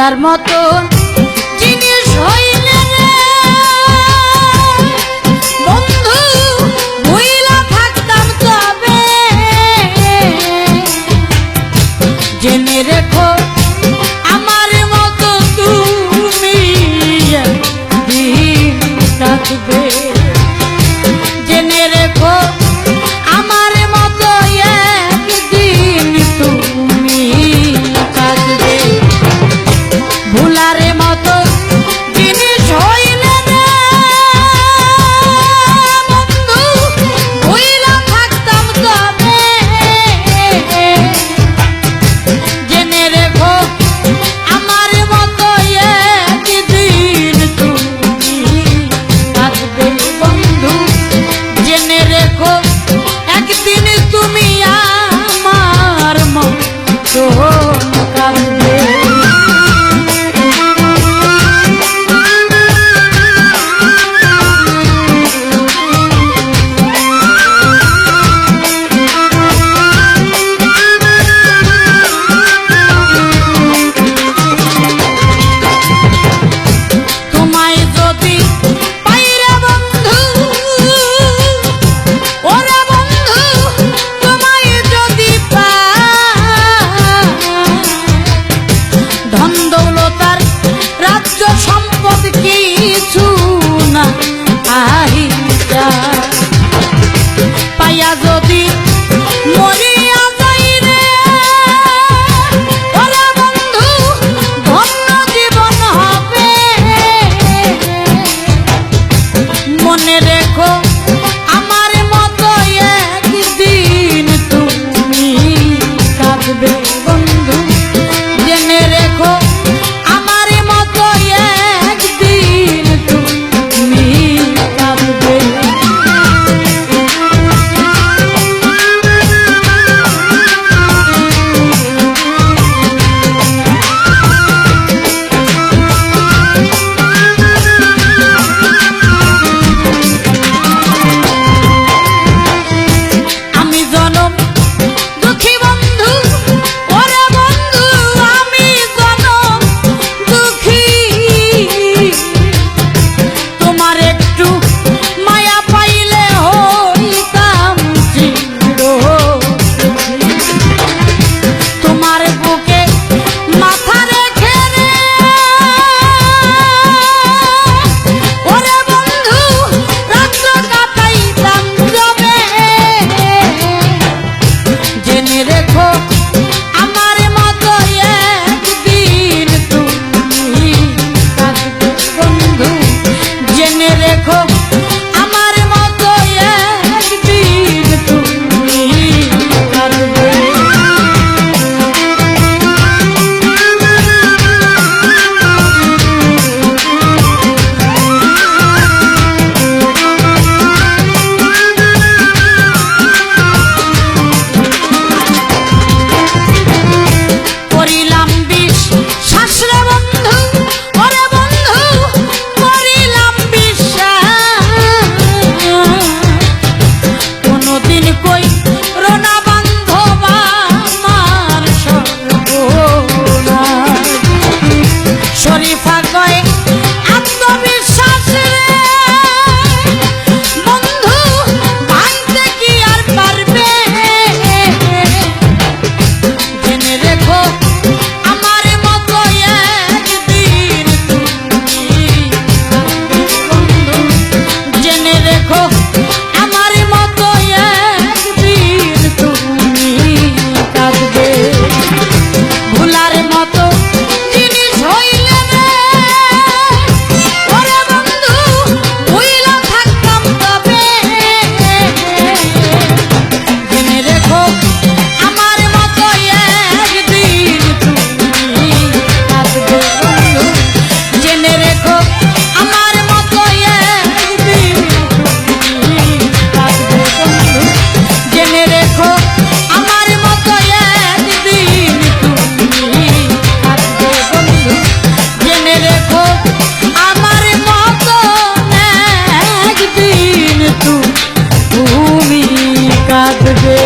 ভোলার মতো জিনিস হইলে রে বন্ধু ভুইলা থাকতাম তবে জেনে রেখো আমার মতো তুমি একদিন থাকবে। জেনে রেখো আমার মতো একদিন তুমি থাকবে। ভুলার মতো জিনিস হইলে রে বন্ধু ভুইলা থাকতাম তবে জেনে রেখো আমার মতো একদিন তুমি থাকবে বন্ধু। জেনে রেখো একদিন তুমি আমার মতো থাকবে। কিছু না আহিয়া পাইয়া যদি মরিয়া যাই রে ওরে বন্ধু ধন্য জীবন হবে। মনে রেখো আমার মতো একদিন তুমি থাকবে বন্ধু। জেনে রেখো আমার মতো একদিন তুমি থাকবে। আমি জনম দুঃখী বন্ধু ওরে বন্ধু আমি জনম দুঃখী তোমার একটু মায়া পাইলে হইতাম চিরসুখী। তোমার বুকে মাথা রেখে রে ওরে বন্ধু রাত্র কাটাইতাম যাবে। জেনে রেখো আমার মতো একদিন তুমি থাকবে বন্ধু। জেনে রেখো আমার মতো একদিন তুমি থাকবে। করিলাম বিশ্বাস রে বন্ধু ওরে বন্ধু করিলাম বিশ্বাস কোনদিন কই রোনা বান্ধব আমার সর্বনাশ। শরীফা কয় আত্মবিশ্বাস রে বন্ধু ভাঙতে কি আর পারবে। জেনে রেখো আমার মতো একদিন তুমি থাকবে বন্ধু। জেনে রেখো আমার মতো একদিন তুমি থাকবে। ভুলার মতো জিনিস হইলে রে ওরে বন্ধু ভুইলা থাকতাম তবে জেনে রেখো আমার মতো একদিন তুমি থাকবে বন্ধু। জেনে রেখো আমার মতো একদিন তুমি থাকবে বন্ধু। জেনে রেখো আমার মতো একদিন তুমি থাকবে বন্ধু। জেনে রেখো আমার মতো একদিন তুমি কাঁদবে।